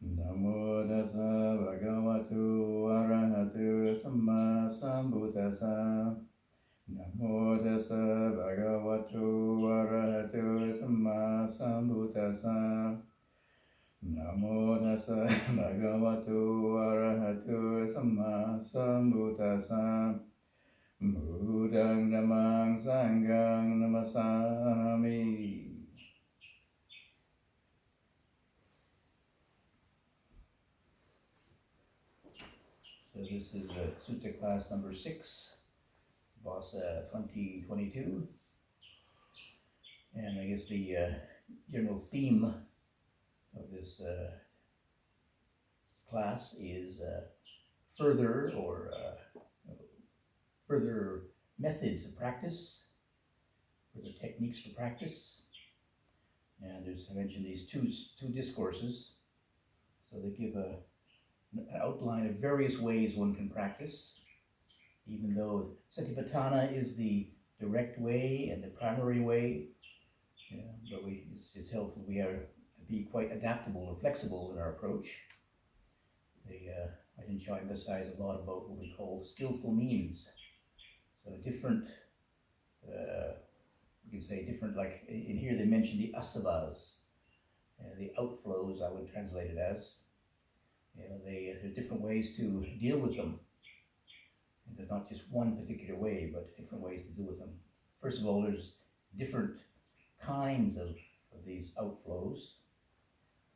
Namo tassa bhagavato arahato samma sambuddhassa. Namo tassa bhagavato arahato samma sambuddhassa. Namo tassa bhagavato arahato samma sambuddhassa. Buddhang dhammang sanghang namasami. So this is Sutta class number 6, Vasa 2022. And I guess the general theme of this class is further methods of practice, further techniques for practice. And I mentioned these two discourses. So they give an outline of various ways one can practice, even though Satipatthana is the direct way and the primary way. But it's helpful we are to be quite adaptable and flexible in our approach. I think I emphasize a lot about what we call skillful means. So different, you can say different, like in here they mention the asavas, the outflows, I would translate it as. There's different ways to deal with them. And there's not just one particular way, but different ways to deal with them. First of all, there's different kinds of these outflows,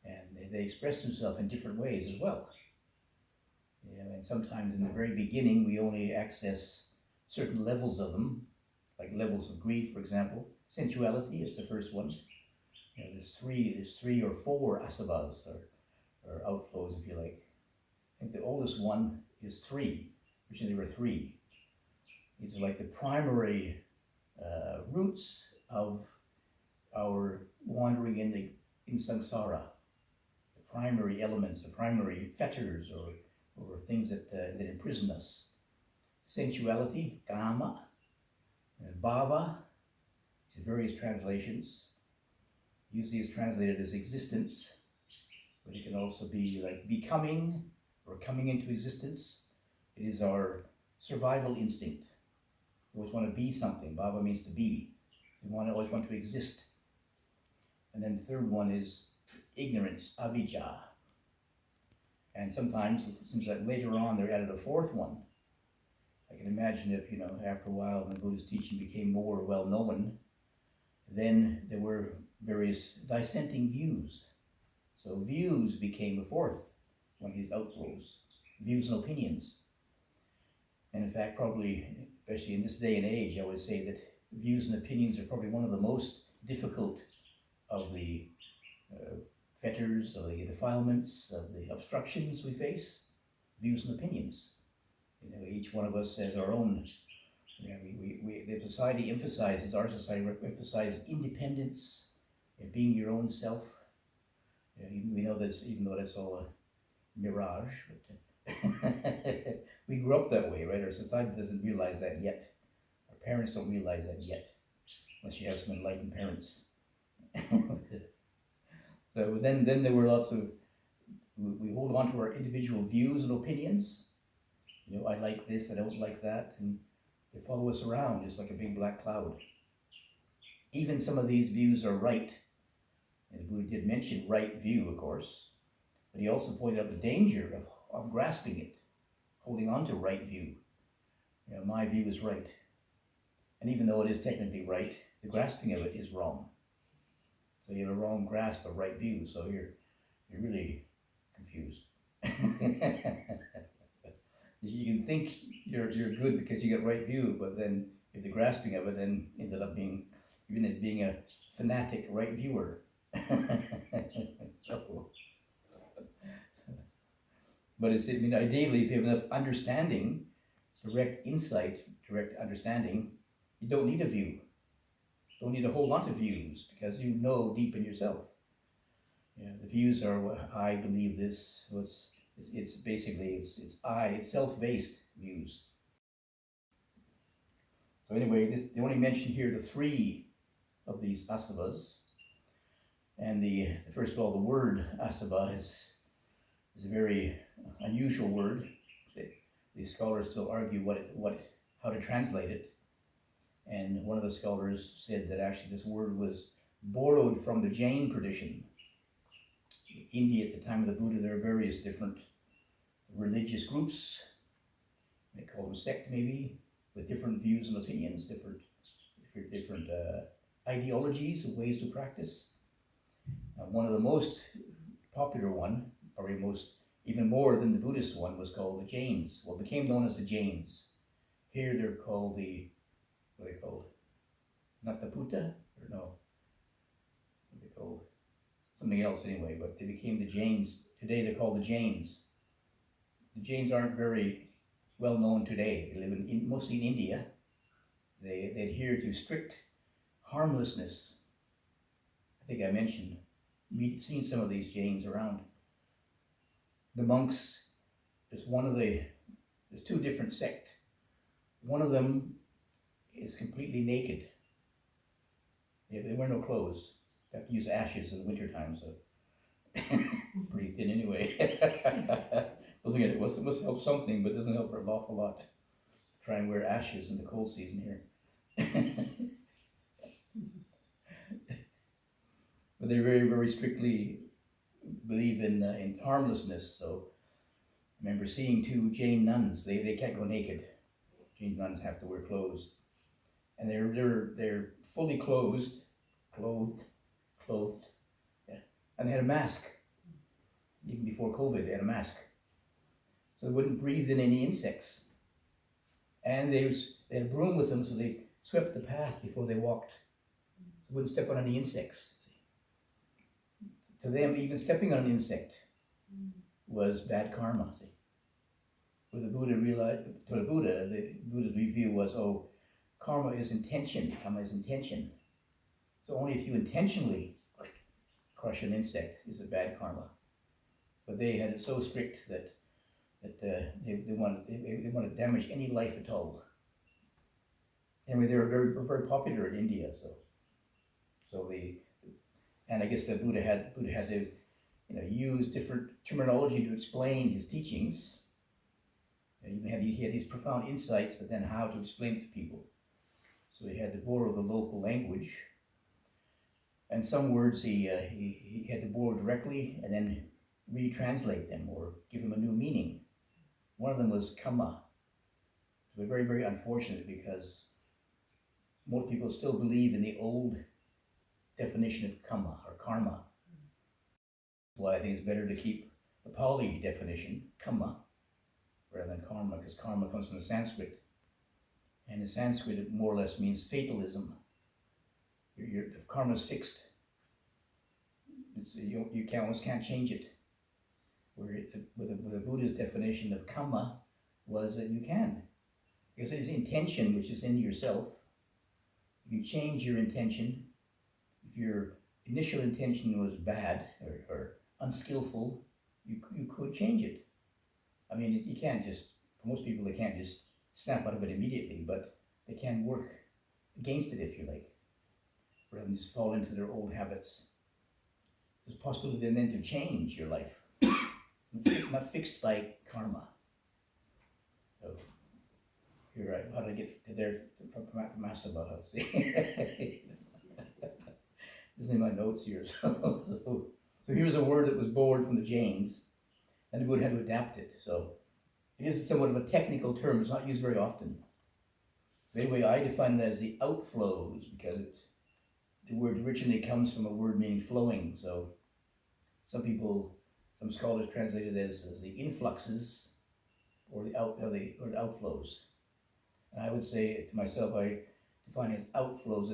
and they express themselves in different ways as well. And sometimes in the very beginning, we only access certain levels of them, like levels of greed, for example. Sensuality is the first one. There's three or four asavas, or outflows, if you like. I think the oldest one is 3, which there were 3. These are like the primary roots of our wandering in samsara, the primary elements, the primary fetters or things that imprison us. Sensuality, kama, bhava, various translations. Usually is translated as existence, but it can also be like becoming or coming into existence. It is our survival instinct. We always want to be something. Bhava means to be. We always want to exist. And then the third one is ignorance, avijja. And sometimes, it seems like later on, they added a fourth one. I can imagine if, after a while, when the Buddha's teaching became more well known, then there were various dissenting views. So views became the fourth one of his outflows, views and opinions. And in fact, probably, especially in this day and age, I would say that views and opinions are probably one of the most difficult of the fetters, of the defilements, of the obstructions we face. Views and opinions. Each one of us has our own. The society emphasizes, our society emphasizes independence and being your own self. We know this, even though that's all a mirage. But we grew up that way, right? Our society doesn't realize that yet. Our parents don't realize that yet, unless you have some enlightened parents. So then there were lots of, we hold on to our individual views and opinions. I like this, I don't like that, and they follow us around just like a big black cloud. Even some of these views are right, and the Buddha did mention right view, of course, but he also pointed out the danger of grasping it, holding on to right view. My view is right, and even though it is technically right, the grasping of it is wrong. So you have a wrong grasp of right view, so you're really confused. You can think you're good because you got right view, but then if the grasping of it then ended up being even as being a fanatic right viewer. So, but it's, I mean, ideally, if you have enough understanding, direct insight, direct understanding, you don't need a view. Don't need a whole lot of views because you know deep in yourself. Yeah, the views are what I believe this was. It's basically it's self-based views. So anyway, they only mention here the three of these asavas, and the first of all, the word asava is a very unusual word. The scholars still argue how to translate it. And one of the scholars said that actually this word was borrowed from the Jain tradition. In India, at the time of the Buddha, there are various different religious groups, they call them sect maybe, with different views and opinions, different ideologies and ways to practice. One of the most popular one, or even more than the Buddhist one, was called the Jains. Well, became known as the Jains. Here they're called what are they called? Not the Puta? Or no? What are they called? Something else anyway, but they became the Jains. Today they're called the Jains. The Jains aren't very well known today. They live mostly in India. They adhere to strict harmlessness. I think I mentioned, seen some of these Jains around. The monks, there's two different sects. One of them is completely naked. They wear no clothes. They have to use ashes in the wintertime, so pretty thin anyway. Looking at it, it must help something, but it doesn't help an awful lot. Try and wear ashes in the cold season here. But they very, very strictly believe in harmlessness. So I remember seeing two Jain nuns. They can't go naked. Jain nuns have to wear clothes, and they're fully clothed, yeah. And they had a mask. Even before COVID, they had a mask, so they wouldn't breathe in any insects. And they had a broom with them, so they swept the path before they walked. They wouldn't step on any insects. To them, even stepping on an insect was bad karma. See? But the Buddha the Buddha's review was, karma is intention. Karma is intention. So only if you intentionally crush an insect is it bad karma. But they had it so strict that they wanted to damage any life at all. Anyway, they were very popular in India. And I guess the Buddha had to use different terminology to explain his teachings. And he had these profound insights, but then how to explain it to people. So he had to borrow the local language. And some words he had to borrow directly and then retranslate them or give them a new meaning. One of them was kamma. It was very, very unfortunate because most people still believe in the old definition of kamma or karma. That's why I think it's better to keep the Pali definition, kamma, rather than karma, because karma comes from the Sanskrit. And in Sanskrit, it more or less means fatalism. If karma is fixed, you almost can't change it. With the Buddha's definition of kamma was that you can. Because it is intention which is in yourself. You can change your intention. If your initial intention was bad or unskillful, you could change it. I mean, you can't just, for most people, they can't just snap out of it immediately, but they can work against it, if you like, rather than just fall into their old habits. There's a possibility then to change your life, not fixed by karma. So, you're right. How did I get to there from Masaba? See, isn't in my notes here. So here's a word that was borrowed from the Jains, and the Buddha had to adapt it. So it is somewhat of a technical term. It's not used very often. So anyway, I define it as the outflows because the word originally comes from a word meaning flowing. So some scholars translate it as the influxes or the outflows. And I would say to myself, I define it as outflows.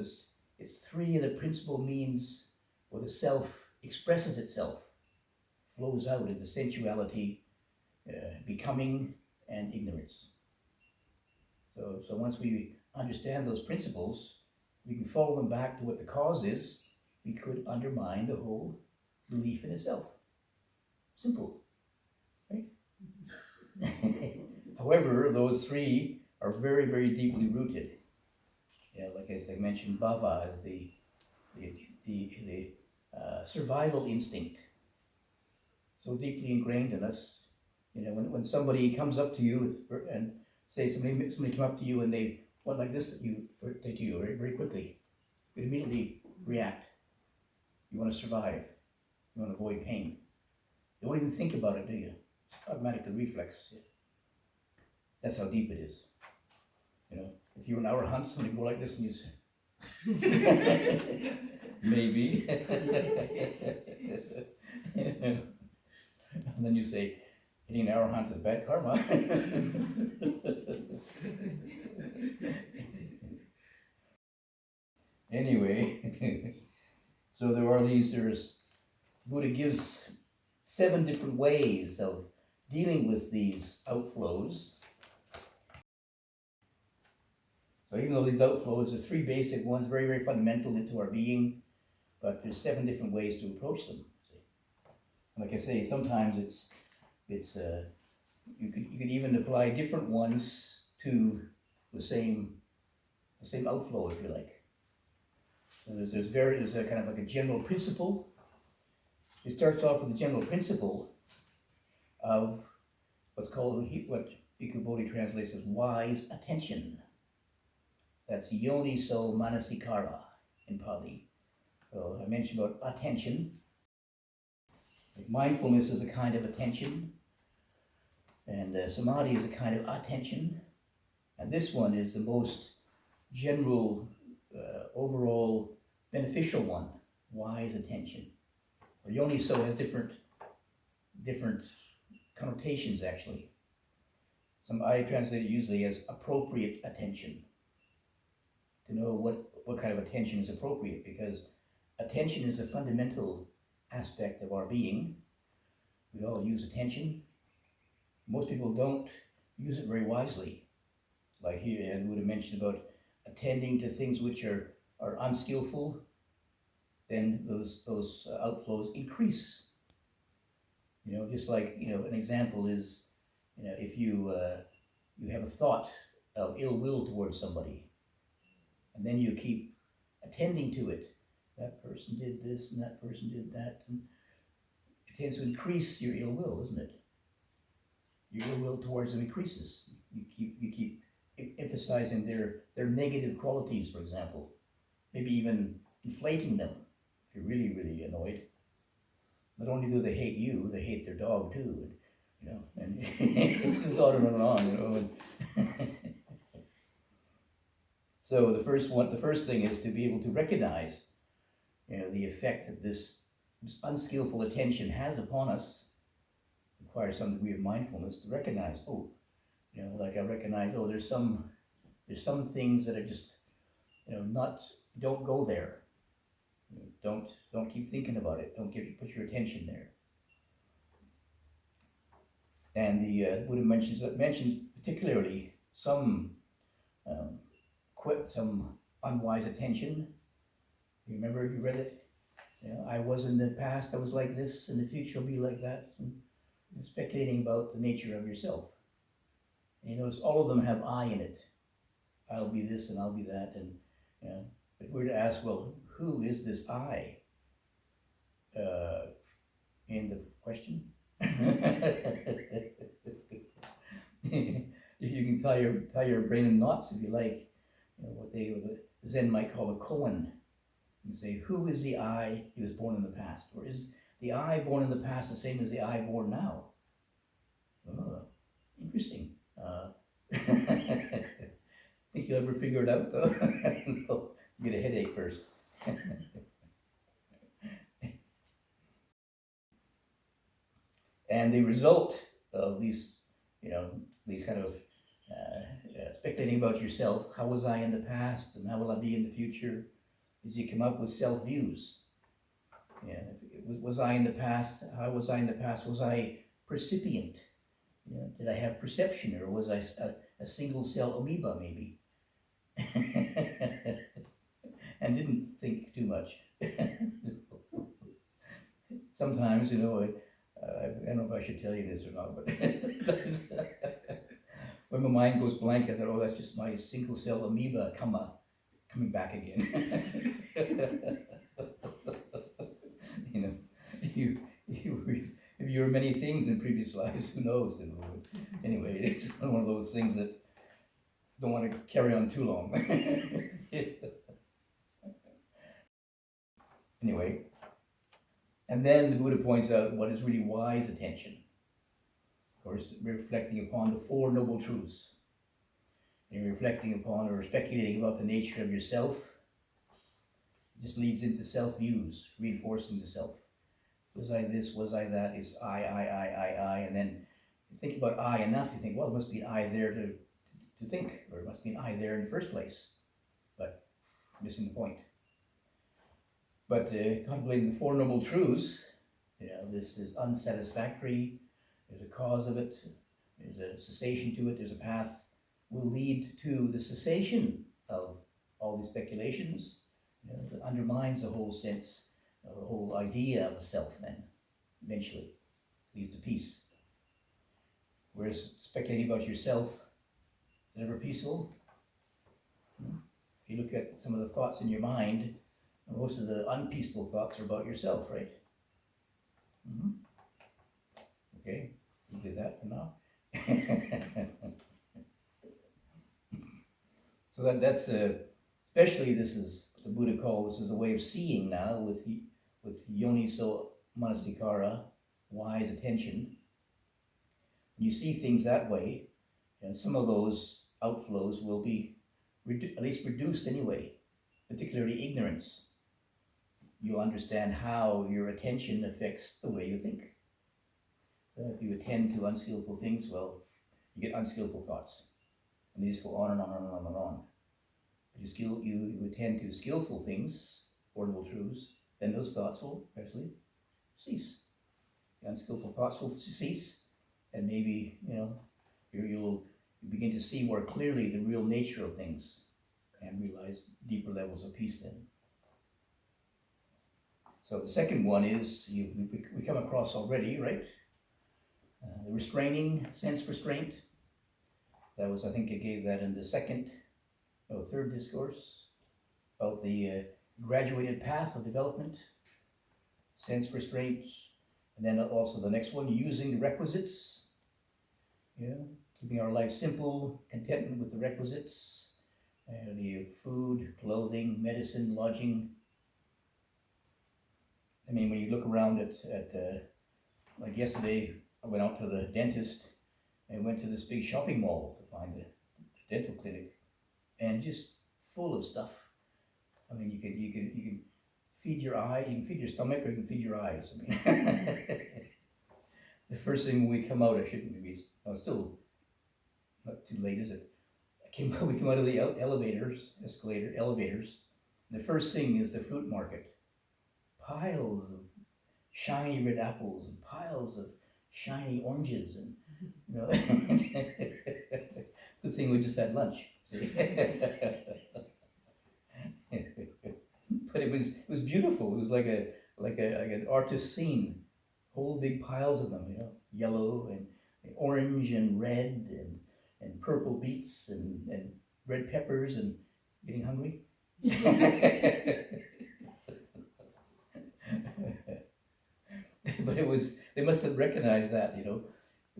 It's three of the principal means where the self expresses itself, flows out into sensuality, becoming, and ignorance. So once we understand those principles, we can follow them back to what the cause is. We could undermine the whole belief in itself. Simple, right? However, those three are very, very deeply rooted. Yeah, like as I mentioned, bhava is the survival instinct, so deeply ingrained in us. You know, when somebody comes up to you and say somebody come up to you and they want like this to you very, very quickly, you immediately react. You want to survive. You want to avoid pain. You don't even think about it, do you? It's automatically reflex. That's how deep it is. You know, if you're an hour hunt, somebody go like this and you say, maybe. And then you say, hitting an hour hunt is bad karma. Anyway, so Buddha gives 7 different ways of dealing with these outflows. So even though these outflows are 3 basic ones, very, very fundamental into our being, but there's 7 different ways to approach them. Like I say, sometimes it's you could even apply different ones to the same outflow, if you like. So there's a kind of like a general principle. It starts off with the general principle of what Bhikkhu Bodhi translates as wise attention. That's yoniso manasikara in Pali. So I mentioned about attention. Like mindfulness is a kind of attention, and samadhi is a kind of attention, and this one is the most general, overall beneficial one, wise attention. Or yoniso has different connotations actually. I translate it usually as appropriate attention. To know what kind of attention is appropriate, because attention is a fundamental aspect of our being. We all use attention. Most people don't use it very wisely. Like here, and would have mentioned about attending to things which are unskillful, then those outflows increase. You know, just like, you know, an example is, you know, if you have a thought of ill will towards somebody, and then you keep attending to it. That person did this and that person did that. And it tends to increase your ill will, isn't it? Your ill will towards them increases. You keep emphasizing their negative qualities, for example. Maybe even inflating them if you're really, really annoyed. Not only do they hate you, they hate their dog too. You know, and it's on and on, you know. So the first thing is to be able to recognize, you know, the effect that this unskillful attention has upon us. It requires some degree of mindfulness to recognize, oh, you know, like I recognize, oh, there's some things that are just, you know, don't go there. You know, don't keep thinking about it. Don't put your attention there. And the Buddha mentions particularly some unwise attention. You remember you read it? You know, I was in the past, I was like this, in the future I'll be like that. And speculating about the nature of yourself. And you notice all of them have I in it. I'll be this and I'll be that. And you know, but we're to ask, well, who is this I? In the question. You can tie your brain in knots if you like. You know, what the Zen might call a koan. You say, who is the I who was born in the past? Or is the I born in the past the same as the I born now? Oh, interesting. Think you'll ever figure it out though? No, you get a headache first. And the result of these these kind of speculating about yourself. How was I in the past, and how will I be in the future? As you come up with self-views. Yeah, was I in the past? How was I in the past? Was I percipient? You know, did I have perception, or was I a single cell amoeba maybe? And didn't think too much. Sometimes, you know, I don't know if I should tell you this or not, but sometimes when my mind goes blank, I thought, oh, that's just my single cell amoeba coming back again. You know, you were many things in previous lives, who knows? You know? Anyway, it's one of those things that don't want to carry on too long. Anyway, and then the Buddha points out what is really wise attention. Of course, reflecting upon the Four Noble Truths. And reflecting upon or speculating about the nature of yourself just leads into self-views, reinforcing the self. Was I this? Was I that? Is I? And then you think about I enough, you think, well, there must be an I there to think, or it must be an I there in the first place. But missing the point. But contemplating the Four Noble Truths, you know, this is unsatisfactory, there's a cause of it, there's a cessation to it, there's a path, will lead to the cessation of all these speculations, you know, that undermines the whole sense, the whole idea of a self then, eventually, leads to peace. Whereas speculating about yourself, is it ever peaceful? If you look at some of the thoughts in your mind, most of the unpeaceful thoughts are about yourself, right? Okay, you did that for now. So that's especially this is what the Buddha calls, this is the way of seeing now with yoniso manasikara, wise attention. When you see things that way, and some of those outflows will be at least reduced anyway, particularly ignorance. You'll understand how your attention affects the way you think. So if you attend to unskillful things, well, you get unskillful thoughts. And they just go on and on and on and on. But you attend to skillful things, Four Noble Truths, then those thoughts will actually cease. The unskillful thoughts will cease, and maybe, you know, you begin to see more clearly the real nature of things and realize deeper levels of peace then. So the second one is, we come across already, right? The restraining, sense restraint. That was, I think I gave that in the third discourse, about the graduated path of development, sense restraint, and then also the next one, using the requisites, keeping our life simple, contentment with the requisites, the food, clothing, medicine, lodging. I mean, when you look around at like yesterday, I went out to the dentist and went to this big shopping mall to find the dental clinic, and just full of stuff. I mean, you can feed your eye, you can feed your stomach, or you can feed your eyes. I mean, the first thing when we come out, it's still not too late, is it? We come out of the elevators. The first thing is the fruit market. Piles of shiny red apples and piles of shiny oranges, and you know, good thing we just had lunch. See? But it was beautiful. It was like an artist's scene. Whole big piles of them, you know, yellow and orange and red and purple beets and red peppers, and getting hungry. But they must have recognized that, you know.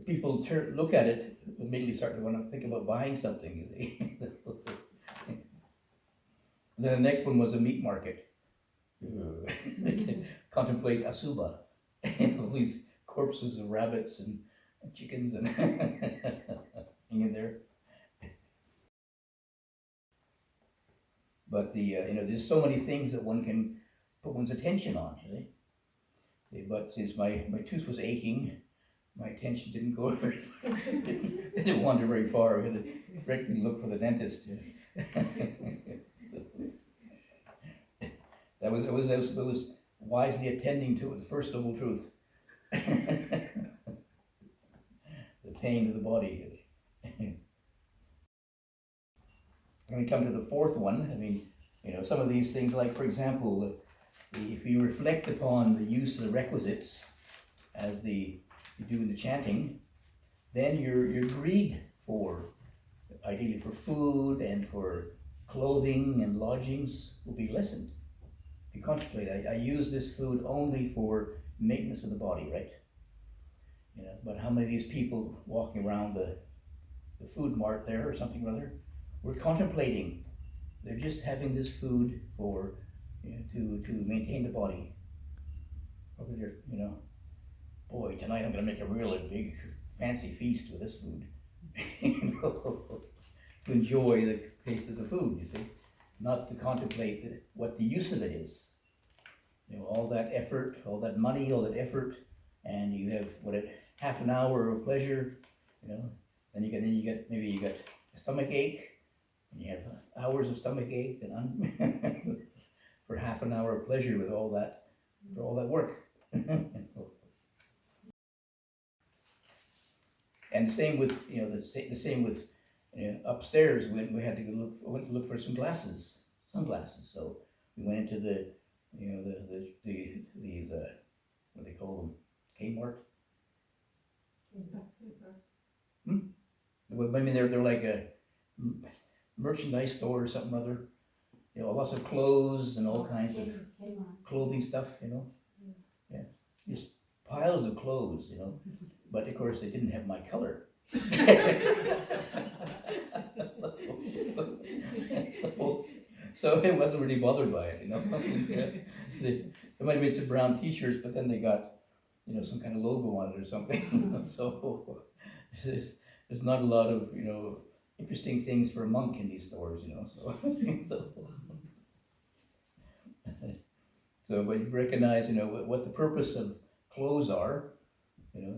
People look at it, immediately start to want to think about buying something. And then the next one was a meat market. Contemplate asuba. All these corpses of rabbits and chickens and hanging there. But there's so many things that one can put one's attention on. But since my tooth was aching, my attention didn't go very far. It didn't wander very far. We had to directly look for the dentist. So, that was wisely attending to it, the first noble truth. The pain of the body. When we come to the fourth one, I mean, some of these things, like for example, if you reflect upon the use of the requisites as you do in the chanting, then your greed ideally for food and for clothing and lodgings will be lessened. If you contemplate, I use this food only for maintenance of the body, right? But how many of these people walking around the food mart there or something or other, we're contemplating. They're just having this food for to maintain the body. Probably they're, boy, tonight I'm going to make a really big fancy feast with this food. To enjoy the taste of the food, you see, not to contemplate what the use of it is. All that effort, all that money, all that effort, and you have half an hour of pleasure, then you get a stomach ache, and you have hours of stomach ache, and for half an hour of pleasure with all that, for all that work. And the same with the same with upstairs when we had to went to look for sunglasses. So we went into these what do they call them, Kmart. I mean they're like a merchandise store or something or other. Lots of clothes and all kinds of clothing stuff. Yeah, just piles of clothes. But of course they didn't have my color. So I wasn't really bothered by it, There might have been some brown t-shirts, but then they got, some kind of logo on it or something. So there's not a lot of, interesting things for a monk in these stores, So but you recognize, what the purpose of clothes are.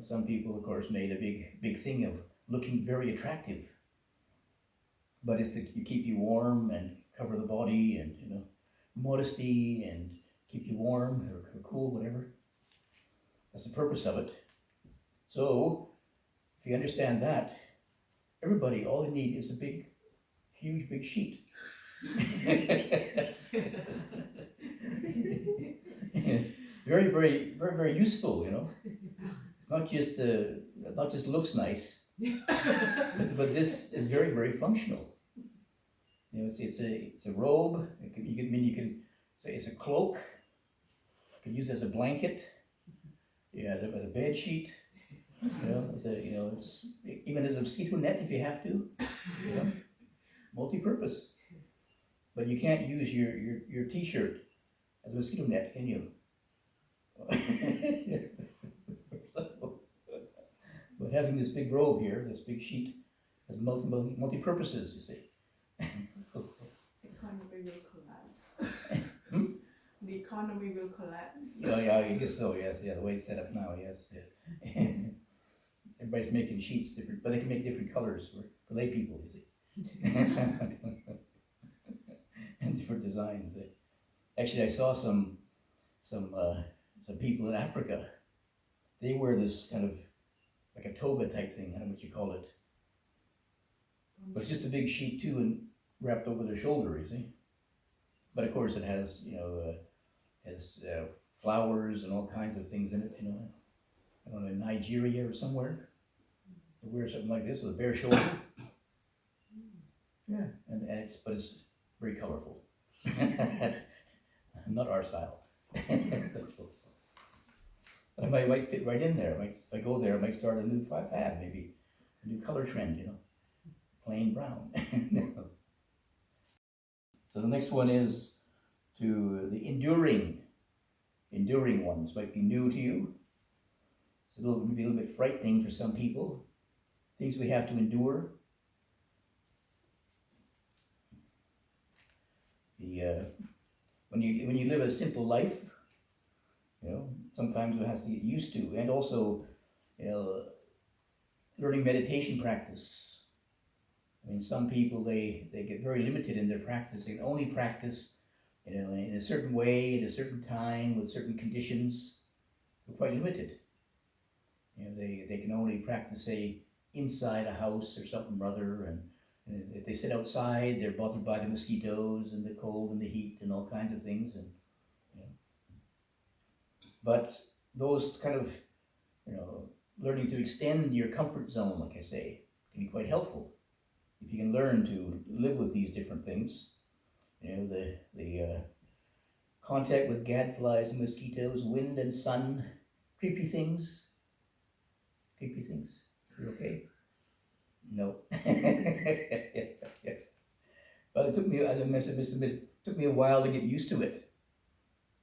Some people, of course, made a big thing of looking very attractive. But it's to keep you warm and cover the body and, modesty and keep you warm or cool, whatever. That's the purpose of it. So, if you understand that, everybody, all they need is a huge big sheet. Very, very, very, very useful, It's not just looks nice, but this is very, very functional. It's a robe. You can say it's a cloak. You can use it as a blanket. Yeah, as a bed sheet. It's even as a mosquito net if you have to. Multi-purpose. But you can't use your t-shirt as a mosquito net, can you? But having this big robe here, this big sheet, has multi purposes, you see. The economy will collapse. The economy will collapse. Yeah, I guess so, yes. Yeah, the way it's set up now, yes. Yeah. Everybody's making sheets different, but they can make different colors for lay people, you see. And different designs. Actually, I saw some people in Africa. They wear this kind of like a toga type thing. I don't know what you call it, but it's just a big sheet too, and wrapped over their shoulder. You see, but of course it has flowers and all kinds of things in it. I don't know, in Nigeria or somewhere, they wear something like this with a bare shoulder. Yeah, and it's very colorful. Not our style. I might fit right in there. If I go there, I might start a new fad, maybe a new color trend, plain brown. So the next one is to the enduring ones. Might be new to you. It's maybe a little bit frightening for some people. Things we have to endure. When you live a simple life, sometimes one has to get used to, and also learning meditation practice. I mean, some people, they get very limited in their practice. They can only practice, in a certain way, at a certain time, with certain conditions. They're quite limited. They can only practice, say, inside a house or something or other, and if they sit outside, they're bothered by the mosquitoes and the cold and the heat and all kinds of things. And but those kind of, learning to extend your comfort zone, like I say, can be quite helpful if you can learn to live with these different things. The contact with gadflies and mosquitoes, wind and sun, creepy things. Creepy things. You okay? No. Well, it took me, I must admit, it took me a while to get used to it.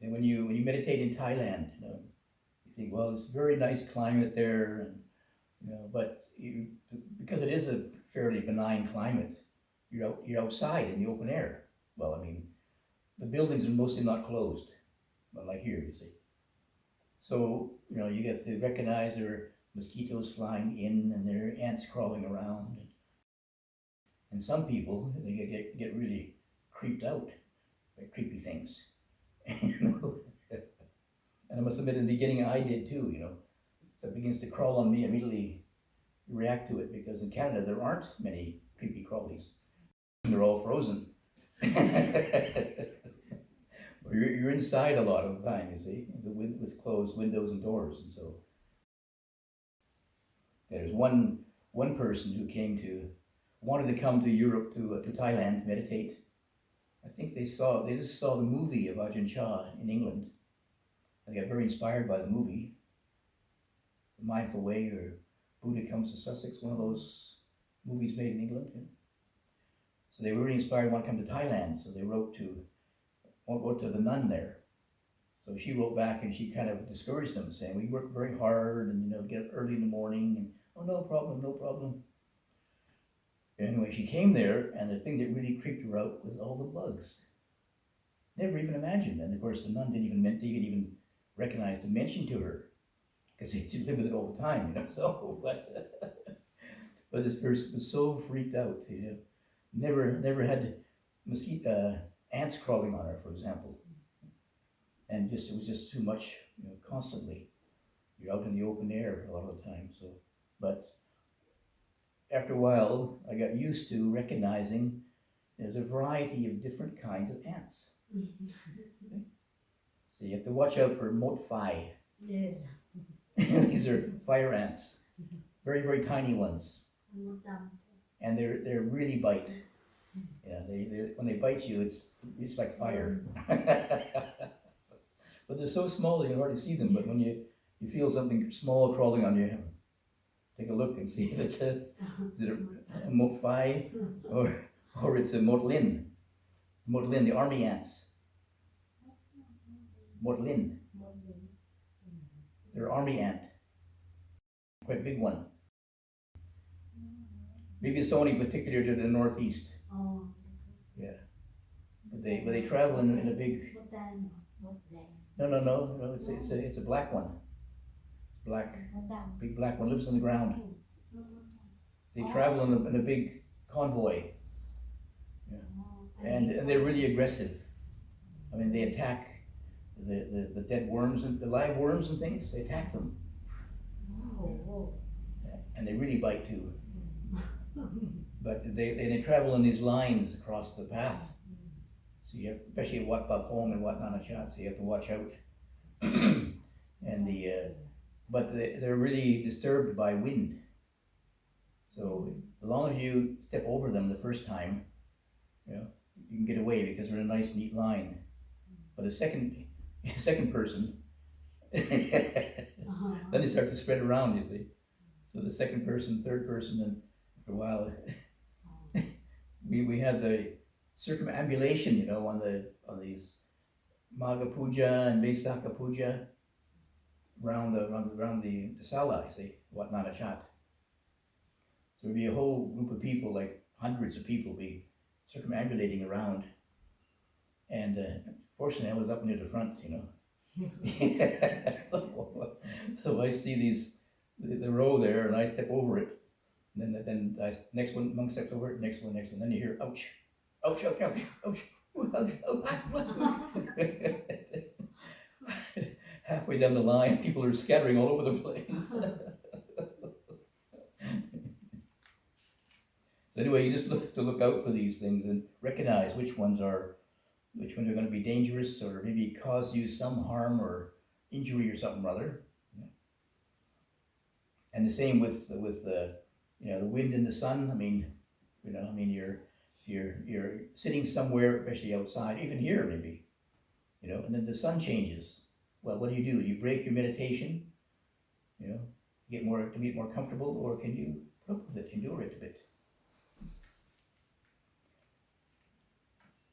And when you meditate in Thailand, you think, well, it's a very nice climate there, and but because it is a fairly benign climate, you're outside in the open air. Well, I mean, the buildings are mostly not closed, but like here, you see. So you get to recognize there are mosquitoes flying in, and there are ants crawling around, and some people, they get really creeped out by creepy things. And I must admit, in the beginning, I did too. So it begins to crawl on me, immediately react to it, because in Canada there aren't many creepy crawlies. They're all frozen. You're inside a lot of the time, you see, with closed windows and doors, and so there's one person who wanted to come to Europe, to Thailand, to meditate. I think they just saw the movie of Ajahn Chah in England. They got very inspired by the movie, The Mindful Way, or Buddha Comes to Sussex, one of those movies made in England. So they were really inspired and want to come to Thailand, so they wrote to the nun there. So she wrote back and she kind of discouraged them, saying, we work very hard and get up early in the morning, and oh, no problem, no problem. Anyway, she came there, and the thing that really creeped her out was all the bugs. Never even imagined. And of course, the nun didn't even recognize to mention to her, because she lived with it all the time, So, but this person was so freaked out. Never had ants crawling on her, for example, and it was just too much, constantly. You're out in the open air a lot of the time. So, but after a while, I got used to recognizing there's a variety of different kinds of ants. So you have to watch out for motfai. Yes. These are fire ants, very, very tiny ones, and they really bite. Yeah, they when they bite you, it's like fire. But they're so small you can hardly see them. But when you feel something small crawling on you, take a look and see if it's is it a motfai or it's a motlin. Motlin, the army ants. Motlin. They're army ant. Quite a big one. Maybe it's only particular to the northeast. Oh. Yeah. But they travel in a big. No. It's a black one. Black, big black one, lives on the ground. They travel in a big convoy. Yeah. And they're really aggressive. I mean, they attack the dead worms and the live worms and things. They attack them. And they really bite too. But they travel in these lines across the path. So you have, especially Wat Bap Hong and Wat Nanachat, so you have to watch out. And but they're really disturbed by wind. So as long as you step over them the first time, you can get away because they're in a nice neat line. But the second person, then they start to spread around, you see. So the second person, third person, and after a while, we had the circumambulation, on these Magha Puja and Vaisakha Puja around the Sala, you see, Wat Nanachat. So there'd be a whole group of people, like hundreds of people, be circumambulating around. And fortunately, I was up near the front, So I see these the row there, and I step over it. And then next one, monk steps over it, next one, and then you hear, ouch, ouch, ouch, ouch, ouch, ouch, ouch. Halfway down the line, people are scattering all over the place. So anyway, you just have to look out for these things and recognize which ones are going to be dangerous or maybe cause you some harm or injury or something or other. And the same with the the wind and the sun. I mean, you're sitting somewhere, especially outside, even here maybe, and then the sun changes. Well, what do? You break your meditation, get more comfortable, or can you put up with it, endure it a bit?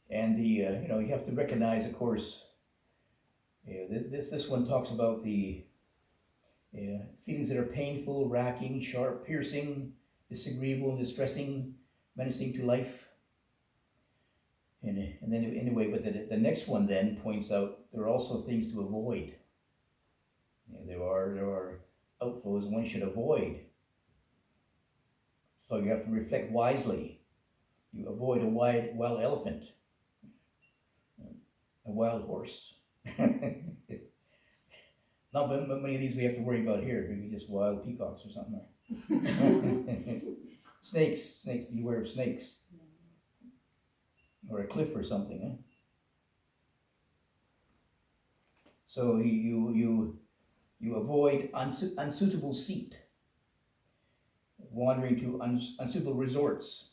And you have to recognize, of course, this one talks about the feelings that are painful, racking, sharp, piercing, disagreeable, and distressing, menacing to life. And then anyway, but the next one then points out there are also things to avoid. There are outflows one should avoid. So you have to reflect wisely. You avoid a wild elephant, a wild horse. Not many of these we have to worry about here. Maybe just wild peacocks or something. Snakes. Beware of snakes. Or a cliff or something. So you avoid unsuitable seat, wandering to unsuitable resorts.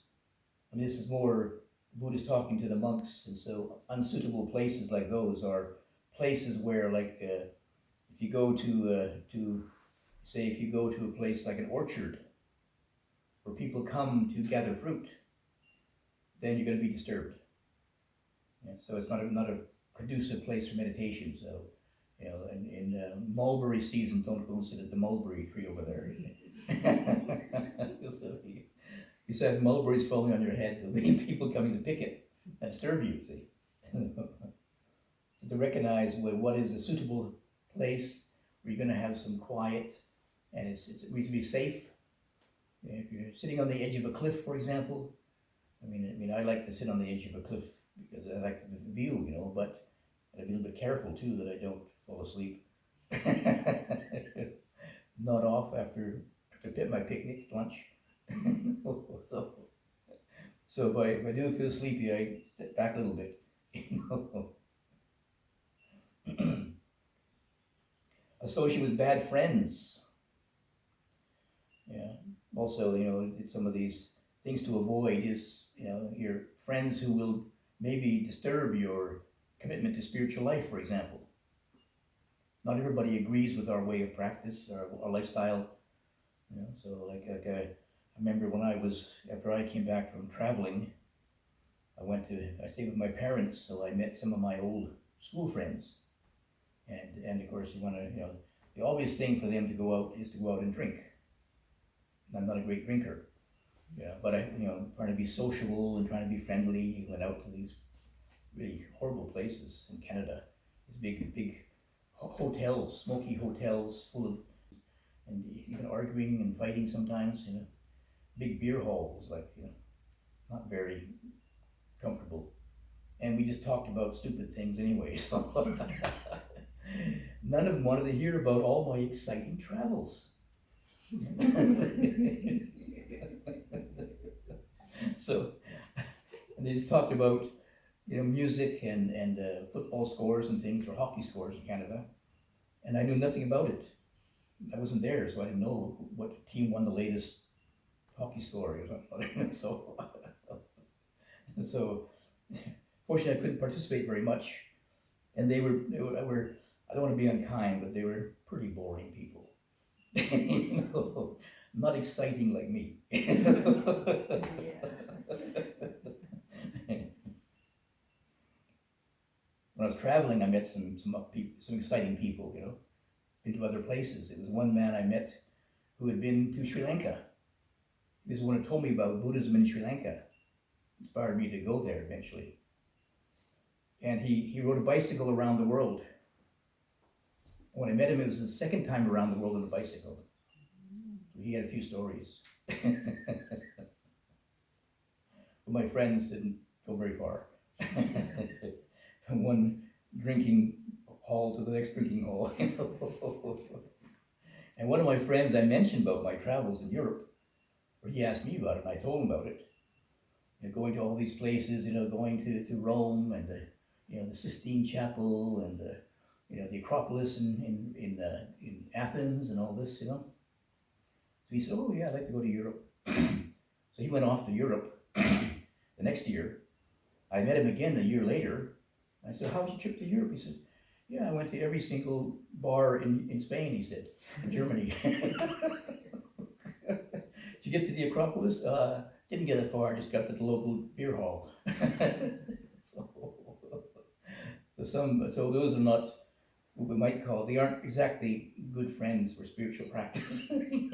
And this is more Buddha's talking to the monks, and so unsuitable places like those are places where, like, if you go to a place like an orchard, where people come to gather fruit, then you're going to be disturbed. So it's not a conducive place for meditation. So, in mulberry season, don't go and sit at the mulberry tree over there. So besides mulberries falling on your head, there'll be people coming to pick it and disturb you. See, to recognize what is a suitable place where you're going to have some quiet, and it's reasonably safe. If you're sitting on the edge of a cliff, for example, I mean, I like to sit on the edge of a cliff because I like the view, but I'd be a little bit careful too that I don't fall asleep. Not off after my picnic lunch. So if I do feel sleepy, I step back a little bit. Associate with bad friends. Yeah. Also, some of these things to avoid is, your friends who will maybe disturb your commitment to spiritual life, for example. Not everybody agrees with our way of practice, our lifestyle. So like I remember after I came back from traveling, I stayed with my parents, so I met some of my old school friends. And of course, you want to, the obvious thing for them to go out is to go out and drink. I'm not a great drinker, but I'm trying to be sociable and trying to be friendly. Went out to these really horrible places in Canada. These big hotels, smoky hotels, full of, and even arguing and fighting sometimes. Big beer halls, like not very comfortable. And we just talked about stupid things anyway. So none of them wanted to hear about all my exciting travels. So, and they just talked about music and football scores and things, or hockey scores in Canada, and I knew nothing about it. I wasn't there, so I didn't know what team won the latest hockey score or something. So fortunately, I couldn't participate very much, and they were I don't want to be unkind, but they were pretty boring people. Not exciting like me. When I was traveling, I met some exciting people, into other places. It was one man I met who had been to Sri Lanka. He was the one who told me about Buddhism in Sri Lanka. Inspired me to go there eventually. And he rode a bicycle around the world. When I met him, it was the second time around the world on a bicycle. He had a few stories. But my friends didn't go very far. From one drinking hall to the next drinking hall. And one of my friends, I mentioned about my travels in Europe, or he asked me about it, and I told him about it. Going to all these places, going to Rome and the Sistine Chapel and the Acropolis in Athens and all this, So he said, "Oh yeah, I'd like to go to Europe." So he went off to Europe. The next year, I met him again a year later. I said, "How was your trip to Europe?" He said, "Yeah, I went to every single bar in Spain," he said, in Germany. Did you get to the Acropolis? Didn't get that far, just got to the local beer hall. So those are not what we might call, they aren't exactly good friends for spiritual practice. You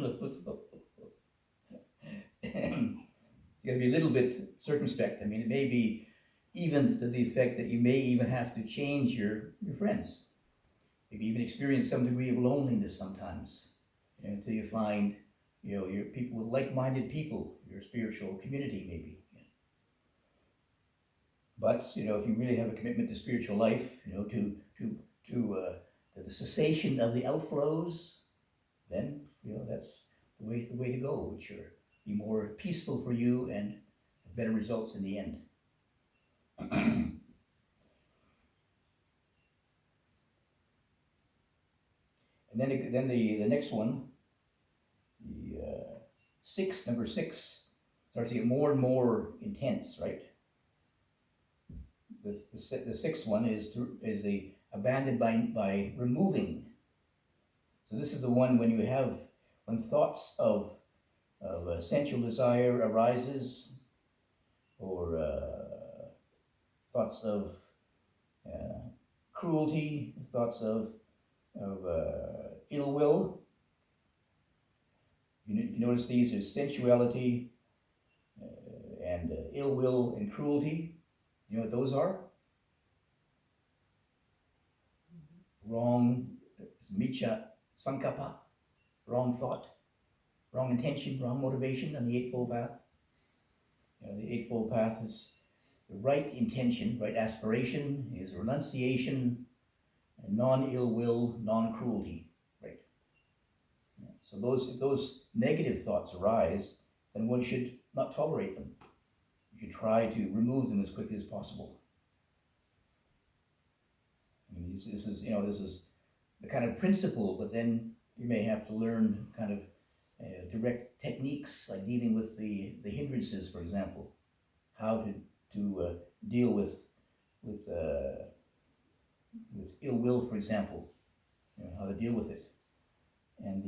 gotta be a little bit circumspect. I mean, it may be even to the effect that you may even have to change your friends. Maybe even experience some degree of loneliness sometimes, until you find, your people with like-minded people, your spiritual community maybe. But if you really have a commitment to spiritual life, to the cessation of the outflows, then that's the way to go, which are be more peaceful for you and better results in the end. And then the next one, number six, starts to get more and more intense, right? The sixth one is abandoned by removing. So this is the one when thoughts of sensual desire arises, or thoughts of cruelty, thoughts of ill will. If you notice, these are sensuality and ill will and cruelty. You know what those are? Wrong, miccha sankappa, wrong thought, wrong intention, wrong motivation on the Eightfold Path. The Eightfold Path is the right intention, right aspiration, is renunciation, and non-ill will, non-cruelty, right? So if those negative thoughts arise, then one should not tolerate them. You should try to remove them as quickly as possible. I mean, this is the kind of principle, but then you may have to learn kind of direct techniques, like dealing with the hindrances, for example, how to deal with ill will, for example, how to deal with it, and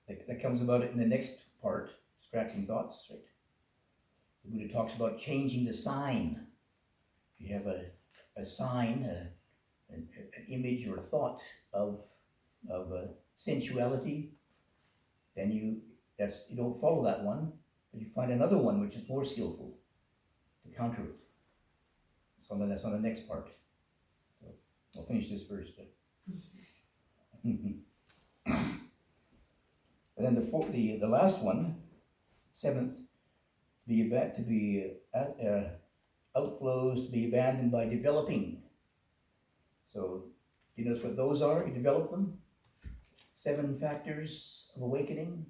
that comes about it in the next part, distracting thoughts, right? The Buddha talks about changing the sign. If you have a sign, an image or thought of sensuality, then you don't follow that one, but you find another one which is more skillful to counter it. So that's on the next part. So I'll finish this first. And then the last one, seventh, outflows to be abandoned by developing. So you notice what those are? You develop them. 7 factors of awakening: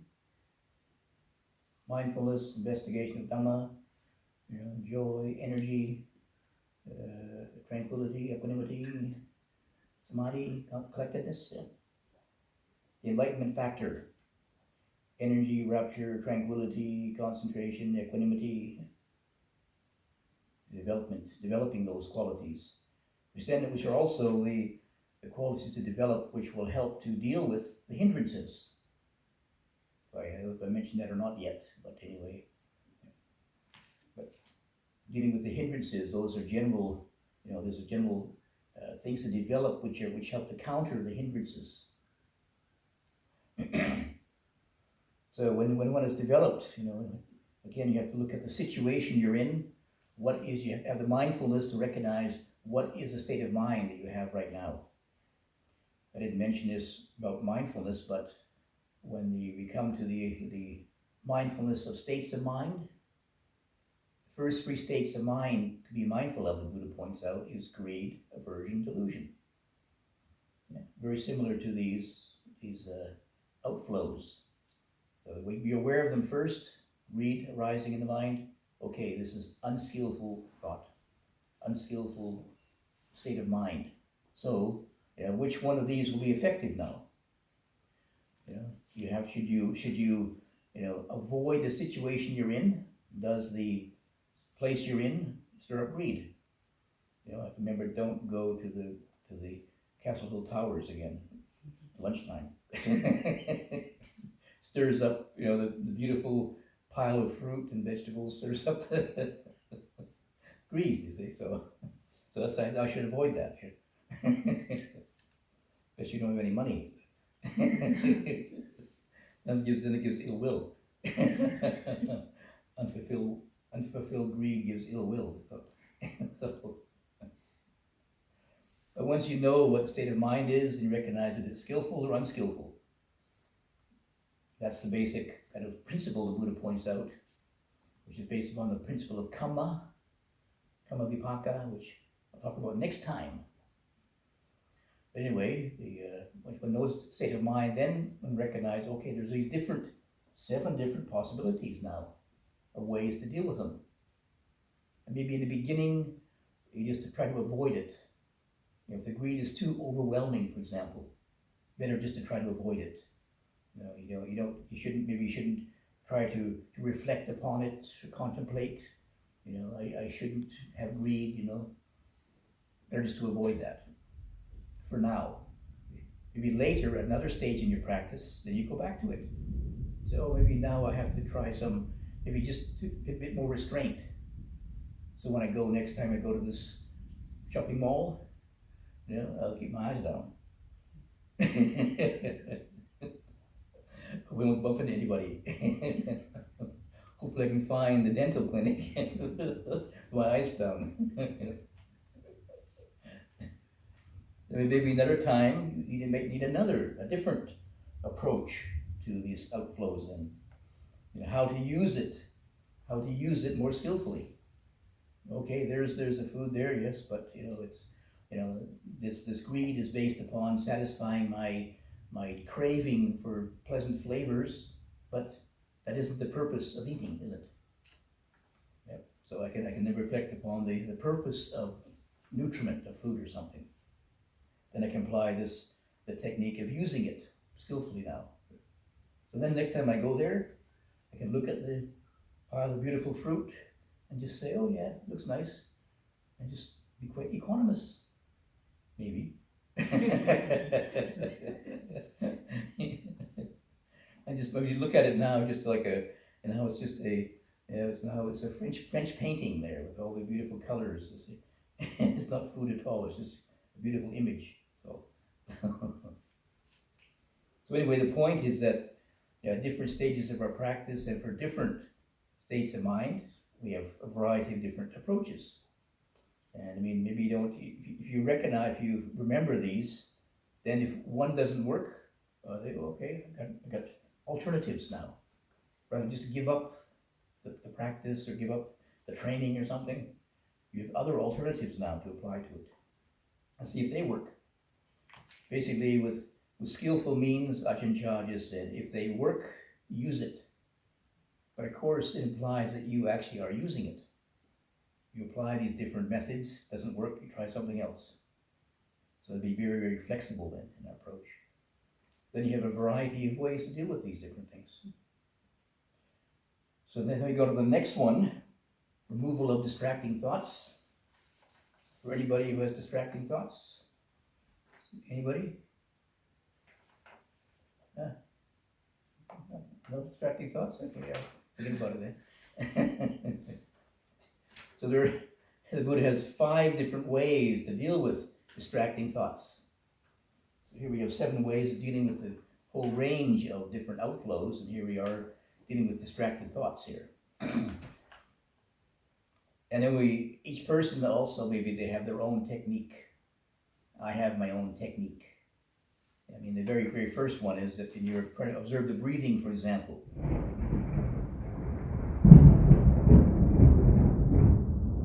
mindfulness, investigation of Dhamma, joy, energy, tranquility, equanimity, samadhi, collectedness. The enlightenment factor: energy, rapture, tranquility, concentration, equanimity. Developing those qualities, which are also the qualities to develop, which will help to deal with the hindrances. I don't know if I mentioned that or not yet, but anyway. But dealing with the hindrances, those are general, there's a general things to develop which help to counter the hindrances. So when one is developed, again, you have to look at the situation you're in. You have the mindfulness to recognize what is the state of mind that you have right now. I didn't mention this about mindfulness, but when we come to the mindfulness of states of mind, first three states of mind to be mindful of, the Buddha points out, is greed, aversion, delusion. Yeah, very similar to these outflows. So we be aware of them first. Greed arising in the mind. Okay, this is unskillful thought, unskillful state of mind. So, which one of these will be effective now? Should you avoid the situation you're in? Does the place you're in stir up greed? Remember, don't go to the Castle Hill Towers again at lunchtime. Stirs up, the beautiful pile of fruit and vegetables, stirs up the greed, you see. So that's, I should avoid that here. Because you don't have any money. Then it gives ill will. Unfulfilled greed gives ill will. So, but once you know what the state of mind is, and you recognize that it's skillful or unskillful, that's the basic kind of principle the Buddha points out, which is based upon the principle of kamma vipaka, which I'll talk about next time. But anyway, when those state of mind, then when recognize, okay, there's these 7 different possibilities now of ways to deal with them. And maybe in the beginning, you just try to avoid it. If the greed is too overwhelming, for example, better just to try to avoid it. You shouldn't try to reflect upon it, to contemplate. I shouldn't have greed. Better just to avoid that for now. Maybe later, at another stage in your practice, then you go back to it. So maybe now I have to try maybe just a bit more restraint. So when next time I go to this shopping mall, I'll keep my eyes down. We won't bump into anybody. Hopefully I can find the dental clinic with my eyes down. Maybe another time you need a different approach to these outflows, and how to use it more skillfully. Okay, there's the food there, yes, but it's this greed is based upon satisfying my craving for pleasant flavors, but that isn't the purpose of eating, is it? Yep. So I can then reflect upon the purpose of nutriment of food or something. Then I can apply the technique of using it skillfully now. So then next time I go there, I can look at the pile of beautiful fruit and just say, oh yeah, it looks nice, and just be quite equanimous, maybe. And just maybe look at it now, just like it's just it's a French painting there with all the beautiful colors. It's not food at all. It's just a beautiful image. So anyway, the point is that different stages of our practice, and for different states of mind, we have a variety of different approaches. And maybe if you remember these, then if one doesn't work, they go, okay, I got alternatives now. Rather than just give up the practice or give up the training or something, you have other alternatives now to apply to it and see if they work. Basically, with skillful means, Ajahn Chah just said, if they work, use it. But of course, it implies that you actually are using it. You apply these different methods, doesn't work, you try something else. So be very, very flexible then in our approach. Then you have a variety of ways to deal with these different things. So then we go to the next one, removal of distracting thoughts. For anybody who has distracting thoughts? Anybody? No distracting thoughts? Okay, yeah, forget about it then. So the Buddha has 5 different ways to deal with distracting thoughts. So here we have 7 ways of dealing with the whole range of different outflows, and here we are dealing with distracted thoughts here. And then each person also, maybe they have their own technique. I have my own technique. I mean, the very, very first one is that you're trying to observe the breathing, for example.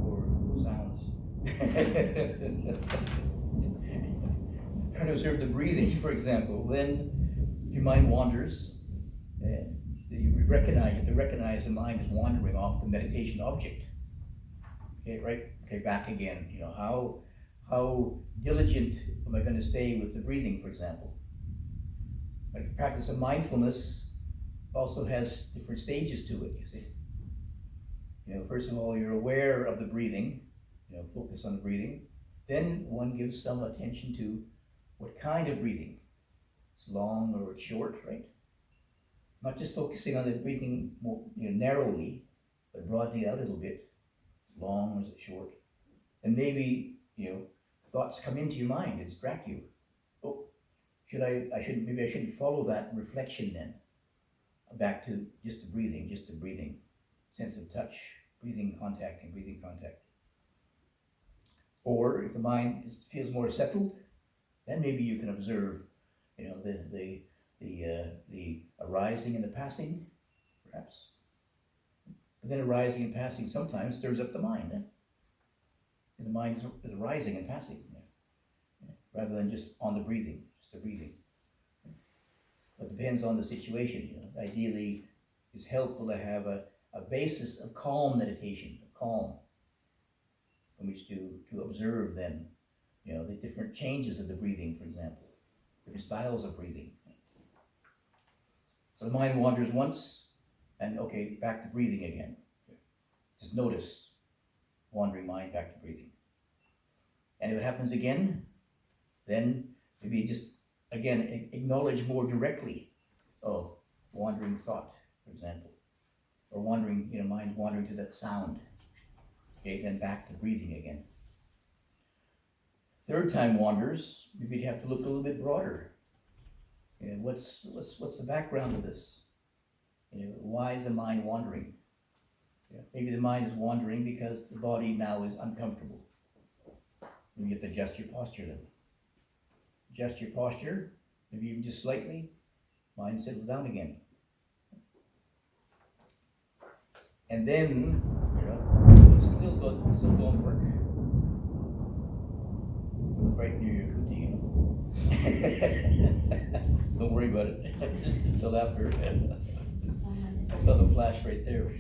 Or sounds. Trying to observe the breathing, for example. Then, if your mind wanders, you have to recognize the mind is wandering off the meditation object. Okay, right? Okay, back again. You know, how diligent am I going to stay with the breathing, for example? Like the practice of mindfulness also has different stages to it, you see. You know, first of all, you're aware of the breathing, you know, focus on the breathing. Then one gives some attention to what kind of breathing. It's long or it's short, right? Not just focusing on the breathing more, narrowly, but broadening out a little bit. Is it long or is it short? And maybe, thoughts come into your mind and distract you. Oh, maybe I shouldn't follow that reflection then. Back to just the breathing, sense of touch, breathing contact. Or if the mind feels more settled, then maybe you can observe, the arising and the passing, perhaps. But then arising and passing sometimes stirs up the mind. And the mind is arising and passing, rather than just on the breathing, just the breathing. So it depends on the situation. Ideally, it's helpful to have a basis of calm meditation, from which to observe then, the different changes of the breathing, for example, different styles of breathing. So the mind wanders once, and okay, back to breathing again. Just notice wandering mind, back to breathing. And if it happens again, then maybe just, again, acknowledge more directly, wandering thought, for example, or wandering, mind wandering to that sound. Okay, then back to breathing again. Third time wanders, maybe you have to look a little bit broader. What's the background of this? Why is the mind wandering? Maybe the mind is wandering because the body now is uncomfortable. You have to adjust your posture then. Adjust your posture, maybe even just slightly, mind settles down again. And then, still don't work. Right near your kuti, Don't worry about it until after. I saw the flash right there.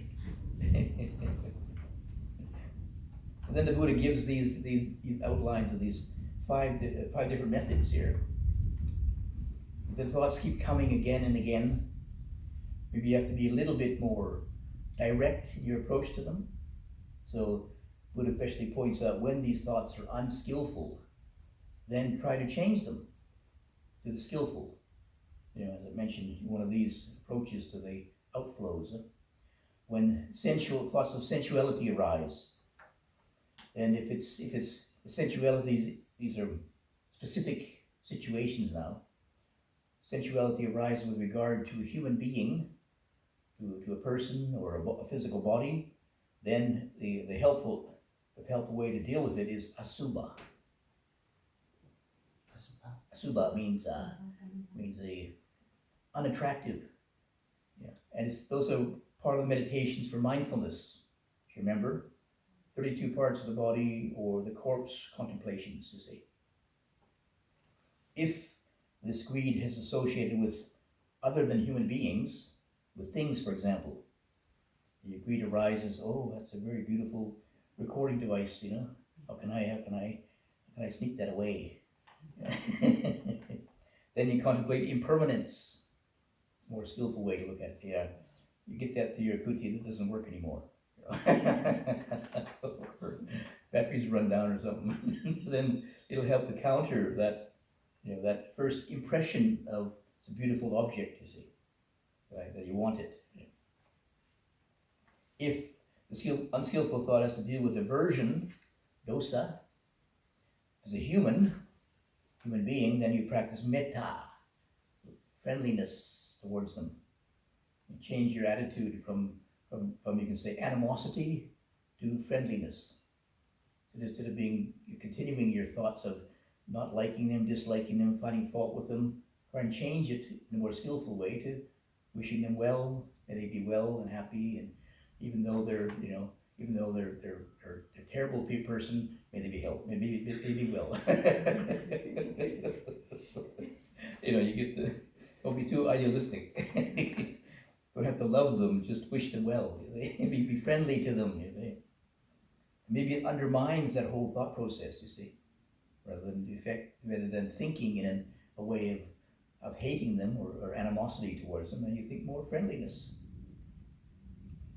And then the Buddha gives these outlines of these five different methods here. The thoughts keep coming again and again. Maybe you have to be a little bit more direct in your approach to them. So Buddha especially points out when these thoughts are unskillful, then try to change them to the skillful. As I mentioned, one of these approaches to the outflows. When thoughts of sensuality arise, and if it's sensuality, these are specific situations now. Sensuality arises with regard to a human being, to a person or a physical body. Then the helpful way to deal with it is asubha. Asubha means a unattractive. And those are part of the meditations for mindfulness. If you remember, 32 parts of the body or the corpse contemplations, you see. If this greed is associated with other than human beings, with things, for example, the greed arises, that's a very beautiful recording device, How can I sneak that away? Then you contemplate impermanence. It's a more skillful way to look at it. You get that to your kuti, it doesn't work anymore. Batteries run down or something. Then it'll help to counter that, that first impression of it's a beautiful object, you see, right, that you want it. If the unskillful thought has to deal with aversion, dosa, as a human being, then you practice metta, friendliness towards them. You change your attitude from you can say animosity to friendliness. Instead of you're continuing your thoughts of not liking them, disliking them, finding fault with them, try and change it in a more skillful way to wishing them well, and they be well and happy, and even though they're, even though they're a terrible person, may they be helped, maybe they be well. You get the, don't be too idealistic. Don't have to love them, just wish them well. Be friendly to them, you see. Maybe it undermines that whole thought process, you see, rather than thinking in a way of hating them or animosity towards them, and you think more friendliness.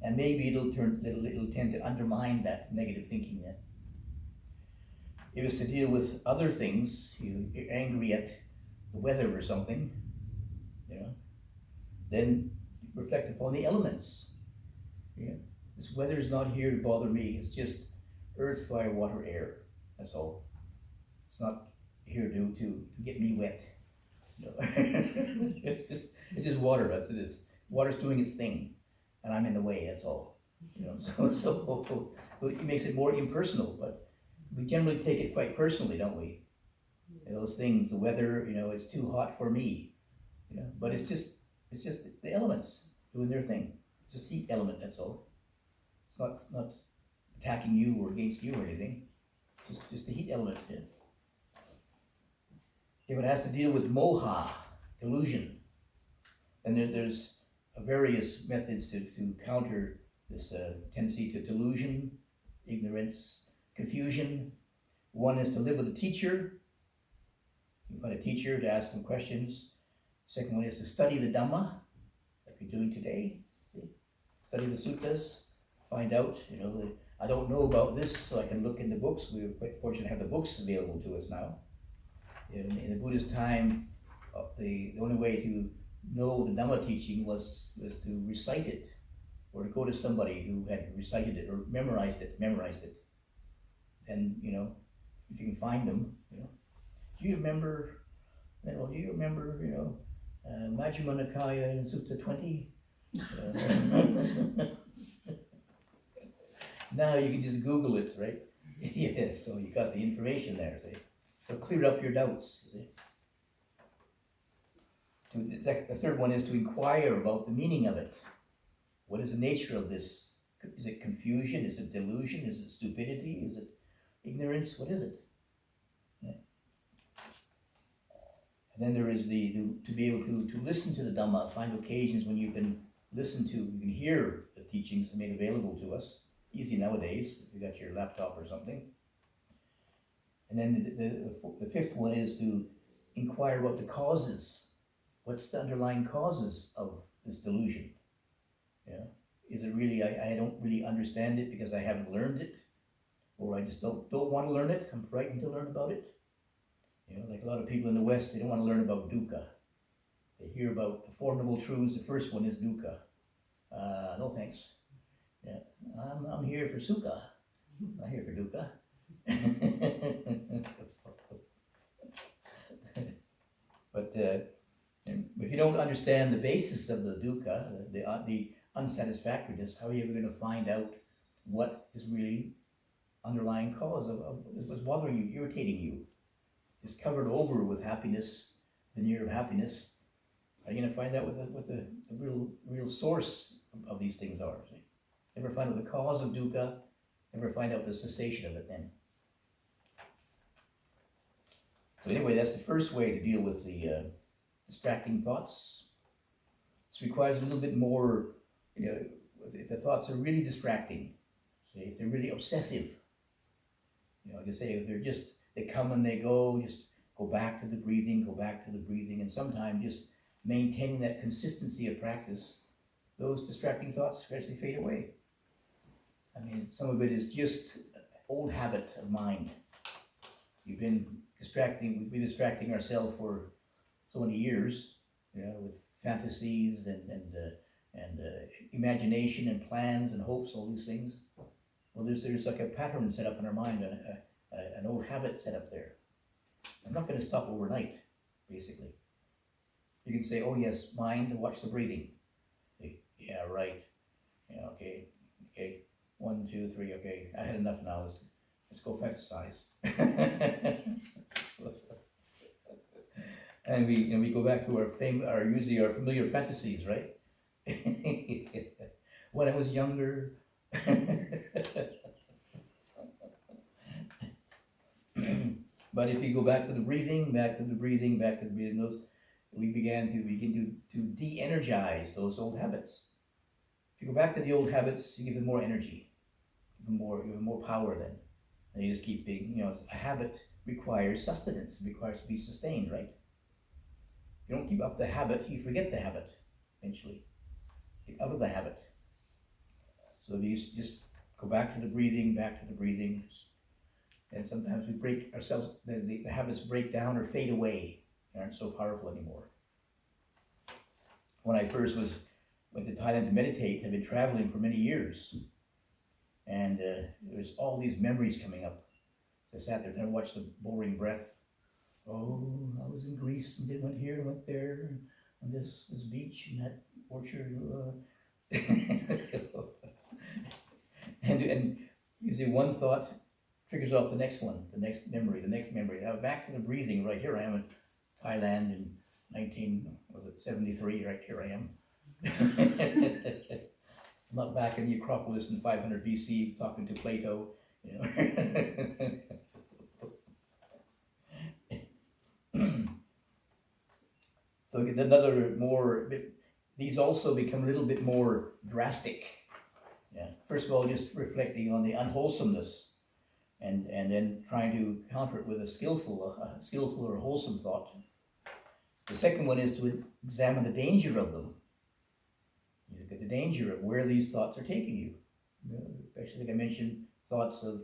And maybe it'll tend to undermine that negative thinking then. If it's to deal with other things, you're angry at the weather or something, then reflect upon the elements. This weather is not here to bother me. It's just earth, fire, water, air. That's all. It's not here to get me wet. It's just water. That's it is. Water's doing its thing, and I'm in the way. That's all. So it makes it more impersonal. But we generally take it quite personally, don't we? Those things, the weather. It's too hot for me. But it's just the elements doing their thing. It's just heat element. That's all. It's not attacking you or against you or anything. Just the heat element. Yeah. If it has to deal with moha, delusion, then there's various methods to counter this tendency to delusion, ignorance, confusion. One is to live with a teacher. You find a teacher to ask them questions. Second one is to study the Dhamma, like we're doing today. Study the suttas, find out, I don't know about this, so I can look in the books. We're quite fortunate to have the books available to us now. In the Buddha's time, the only way to know the Dhamma teaching was to recite it, or to go to somebody who had recited it or memorized it. And if you can find them, do you remember Majjhima Nikaya in Sutta 20? Now you can just Google it, right? Yes, so you got the information there, see? So clear up your doubts, see? The third one is to inquire about the meaning of it. What is the nature of this? Is it confusion? Is it delusion? Is it stupidity? Is it ignorance? What is it? Yeah. And then there is to be able to listen to the Dhamma, find occasions when you can you can hear the teachings made available to us. Easy nowadays, if you got your laptop or something. And then the fifth one is to inquire about the causes. What's the underlying causes of this delusion? Is it really, I don't really understand it because I haven't learned it, or I just don't want to learn it. I'm frightened to learn about it. Like a lot of people in the West, they don't want to learn about dukkha. They hear about the Four Noble Truths. The first one is dukkha. No thanks. Yeah, I'm here for sukha. Not here for dukkha. But if you don't understand the basis of the dukkha, the unsatisfactoriness, how are you ever going to find out what is really underlying cause of what's bothering you, irritating you? It's covered over with happiness, veneer of happiness. Are you going to find out what the real source of these things are? See? Never find out the cause of dukkha, never find out the cessation of it then. So anyway, that's the first way to deal with the distracting thoughts. This requires a little bit more, if the thoughts are really distracting, say if they're really obsessive, like I say, if they come and they go, just go back to the breathing, and sometimes just maintaining that consistency of practice, those distracting thoughts gradually fade away. I mean, some of it is just old habit of mind. We've been distracting ourselves for so many years, with fantasies and imagination and plans and hopes, all these things. Well, there's like a pattern set up in our mind, an old habit set up there. I'm not going to stop overnight, basically. You can say, oh yes, mind, watch the breathing. Yeah, right. Yeah, okay. 1, 2, 3, okay. I had enough now. Let's go fantasize. And we go back to usually our familiar fantasies, right? When I was younger. But if you go back to the breathing, we begin to de-energize those old habits. If you go back to the old habits, you give them more energy, give them more power then. And you just keep being, a habit requires sustenance, requires to be sustained, right? If you don't keep up the habit, you forget the habit, eventually. Get out of the habit. So if you just go back to the breathing, and sometimes we break ourselves, the habits break down or fade away. They aren't so powerful anymore. When I first went to Thailand to meditate, I've been traveling for many years. And there's all these memories coming up. I sat there and I watched the boring breath. Oh, I was in Greece and went here, went there, on this beach and that orchard. And usually one thought triggers off the next one, the next memory. Now back to the breathing. Right here I am in Thailand in 1973. Right here I am. I'm not back in the Acropolis in 500 BC talking to Plato. So these also become a little bit more drastic. Yeah. First of all, just reflecting on the unwholesomeness, and then trying to counter it with a skillful or wholesome thought. The second one is to examine the danger of them. You look at the danger of where these thoughts are taking you. Especially, like I mentioned, thoughts of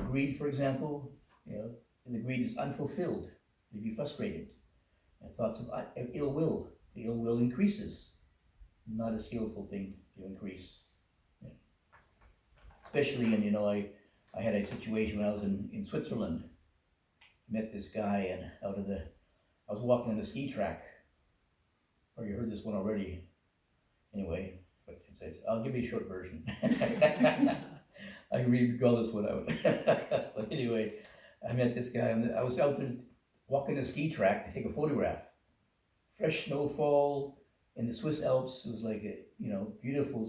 greed, for example. And the greed is unfulfilled. You'd be frustrated. And thoughts of ill will. The ill will increases. Not a skillful thing to increase. Especially in, I had a situation when I was in Switzerland. Met this guy, and I was walking on the ski track. Or you heard this one already. Anyway, but it says, I'll give you a short version. I can redraw this one out. But anyway, I met this guy, and I was out there walking the ski track to take a photograph. Fresh snowfall in the Swiss Alps. It was like a beautiful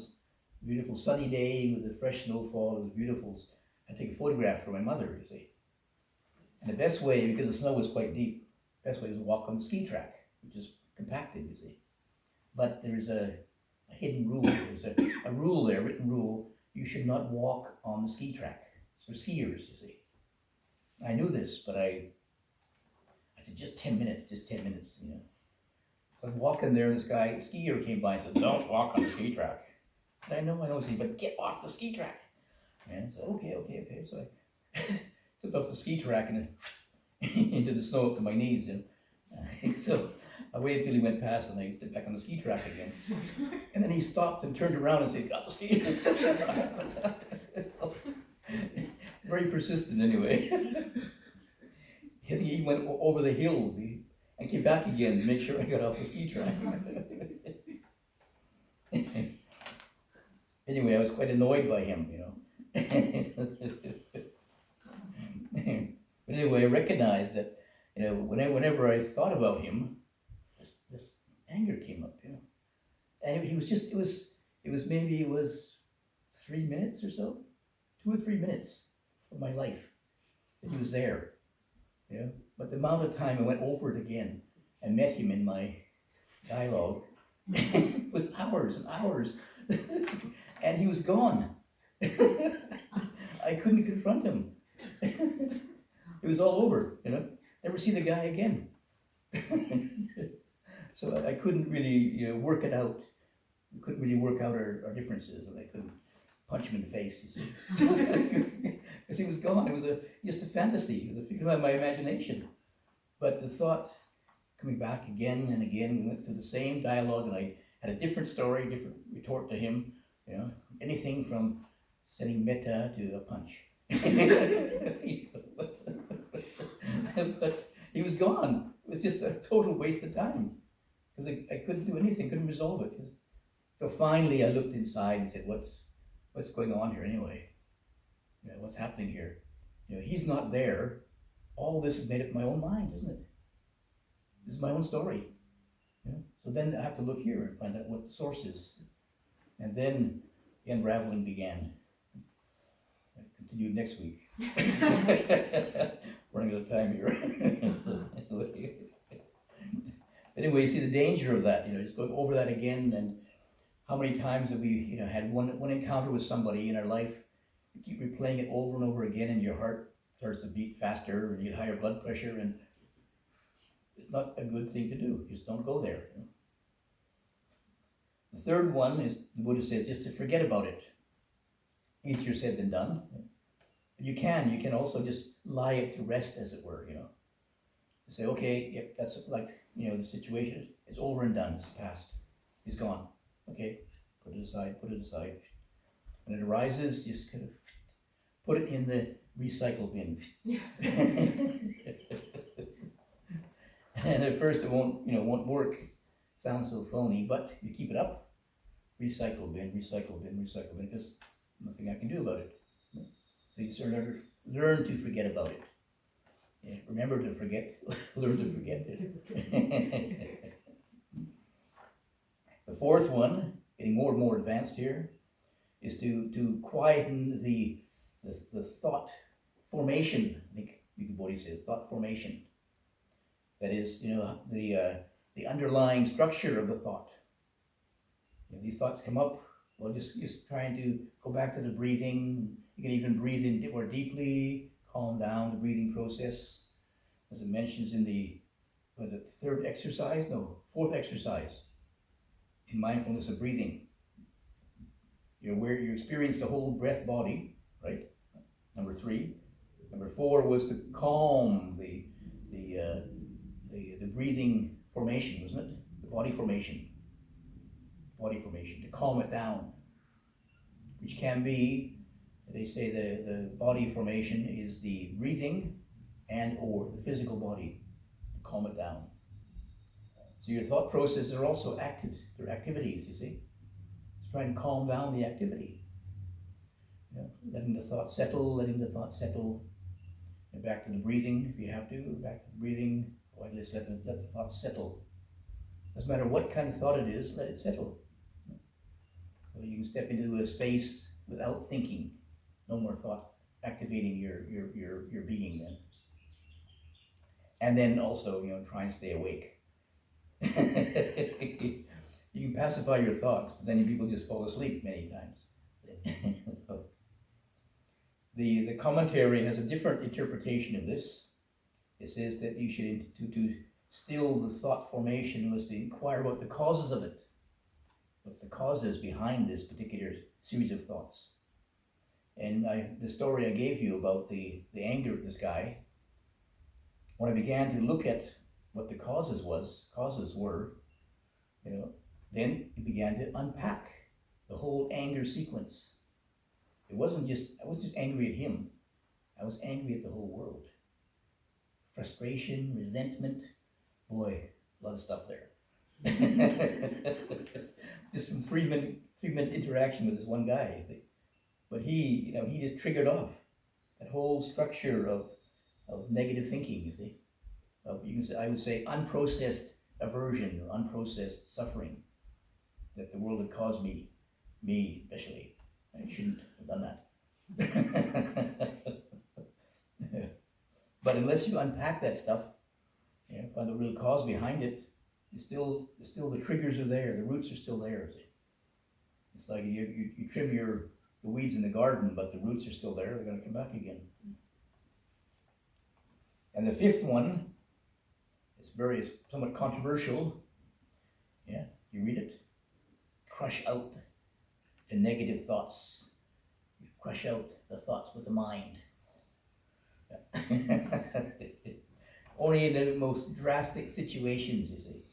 sunny day with the fresh snowfall. It was beautiful. I take a photograph for my mother, you see. And the best way, because the snow was quite deep, best way was to walk on the ski track, which is compacted, you see. But there's a hidden rule. There's a rule there, written rule. You should not walk on the ski track. It's for skiers, you see. I knew this, but I said, just 10 minutes. So I'm walking there, and this guy, a skier, came by and said, don't walk on the ski track. And I know, but get off the ski track. And I said, okay. So I slipped off the ski track and into the snow up to my knees. So I waited till he went past, and I stepped back on the ski track again. And then he stopped and turned around and said, got the ski. Very persistent anyway. I think he went over the hill and came back again to make sure I got off the ski track. Anyway, I was quite annoyed by him, But anyway, I recognized that, whenever I thought about him, this anger came up, And it was 3 minutes or so, 2 or 3 minutes of my life that he was there. But the amount of time I went over it again and met him in my dialogue was hours and hours. And he was gone. I couldn't confront him. It was all over, Never see the guy again. So I couldn't really, work it out. We couldn't really work out our differences, and I couldn't punch him in the face, you see. Because he was gone. It was just a fantasy. It was a figure of my imagination. But the thought coming back again and again, we went through the same dialogue, and I had a different story, different retort to him. Anything from sending metta to a punch. But he was gone. It was just a total waste of time, because I couldn't do anything, couldn't resolve it. So finally I looked inside and said, what's going on here anyway? What's happening here? He's not there. All this is made up in my own mind, isn't it? This is my own story. So then I have to look here and find out what the source is. And then the unraveling began. I continued next week. Running out of time here. Anyway, you see the danger of that, just going over that again. And how many times have we, had one encounter with somebody in our life, you keep replaying it over and over again, and your heart starts to beat faster, and you get higher blood pressure, and it's not a good thing to do. Just don't go there. The third one is, the Buddha says, just to forget about it. Easier said than done. But you can also just lie it to rest, as it were, Say, okay, yep, that's like, the situation is over and done, it's past, it's gone. Okay, put it aside. When it arises, just kind of put it in the recycle bin. And at first it won't work. It sounds so phony, but you keep it up. Recycle bin, because nothing I can do about it. So you just learn to forget about it. Yeah, remember to forget, learn to forget it. The fourth one, getting more and more advanced here, is to quieten the thought formation. I think Bodhi says thought formation. That is, the underlying structure of the thought. These thoughts come up. Well, just trying to go back to the breathing. You can even breathe in more deeply, calm down the breathing process, as it mentions in the fourth exercise in mindfulness of breathing. Where you experience the whole breath body, right? Number 3. Number 4 was to calm the breathing formation, wasn't it? The body formation, to calm it down, which can be, they say the body formation is the breathing and or the physical body, to calm it down. So your thought processes are also active, they're activities, you see. It's trying to calm down the activity. Letting the thought settle, and back to the breathing if you have to, back to the breathing, or at least let the thought settle. Doesn't matter what kind of thought it is, let it settle. So you can step into a space without thinking. No more thought activating your being then. And then also, try and stay awake. You can pacify your thoughts, but then people just fall asleep many times. The commentary has a different interpretation of this. It says that you should, to still the thought formation, was to inquire about the causes of it. What's the causes behind this particular series of thoughts? And the story I gave you about the anger of this guy, when I began to look at what the causes were, then it began to unpack the whole anger sequence. I wasn't just angry at him. I was angry at the whole world. Frustration, resentment, boy, a lot of stuff there. Just from 3 minute interaction with this one guy, you see. But he just triggered off that whole structure of negative thinking, you see. I would say unprocessed aversion or unprocessed suffering that the world had caused me especially. I shouldn't have done that. But unless you unpack that stuff, find the real cause behind it, it's still the triggers are there, the roots are still there. It's like you trim the weeds in the garden, but the roots are still there, they're going to come back again. And the fifth one is somewhat controversial. Yeah, you read it. Crush out the negative thoughts. You crush out the thoughts with the mind. Only in the most drastic situations, you see.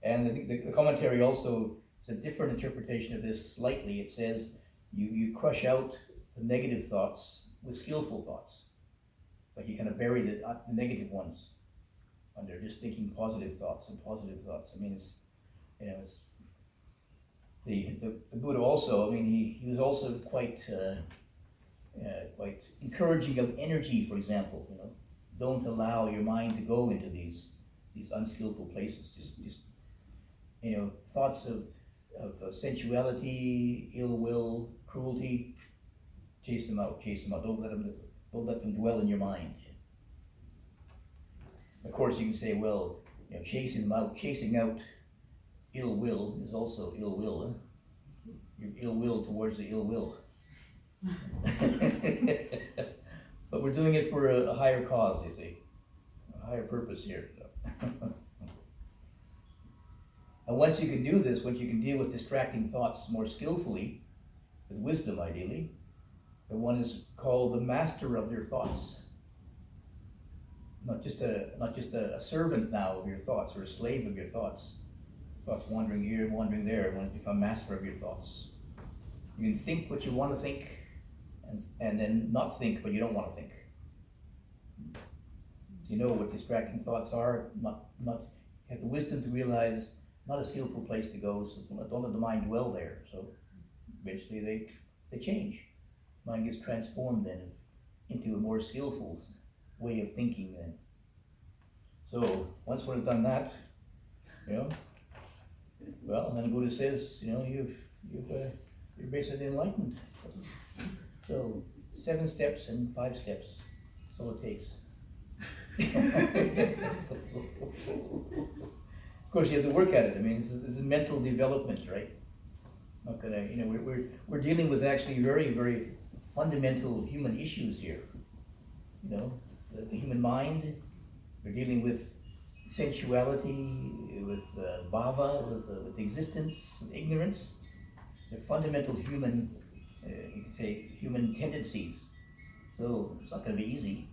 And I think the commentary also is a different interpretation of this slightly. It says you crush out the negative thoughts with skillful thoughts. It's like you kind of bury the negative ones under just thinking positive thoughts. I mean, it's the Buddha also. I mean, he was also quite encouraging of energy, for example. don't allow your mind to go into these unskillful places. Just thoughts of sensuality, ill will, cruelty. Chase them out. Don't let them dwell in your mind. Of course, you can say, well, chasing out ill will is also ill will. Huh? Your ill will towards the ill will. But we're doing it for a higher cause, you see, a higher purpose here. And once you can do this, once you can deal with distracting thoughts more skillfully, with wisdom ideally, then one is called the master of your thoughts. Not just a servant now of your thoughts or a slave of your thoughts. Thoughts wandering here, wandering there. One has become master of your thoughts. You can think what you want to think, and then not think what you don't want to think. So you know what distracting thoughts are. Not have the wisdom to realize not a skillful place to go. So don't let the mind dwell there. So eventually they change. Mind gets transformed then into a more skillful way of thinking then. So once one has done that, well, then the Buddha says, you're basically enlightened. So 7 steps and 5 steps. That's all it takes. Of course, you have to work at it. I mean, this is a mental development, right? It's not gonna, we're dealing with actually very, very fundamental human issues here. The human mind. We're dealing with sensuality, with bhava, with existence, with ignorance. They're fundamental human, you can say, human tendencies. So it's not going to be easy.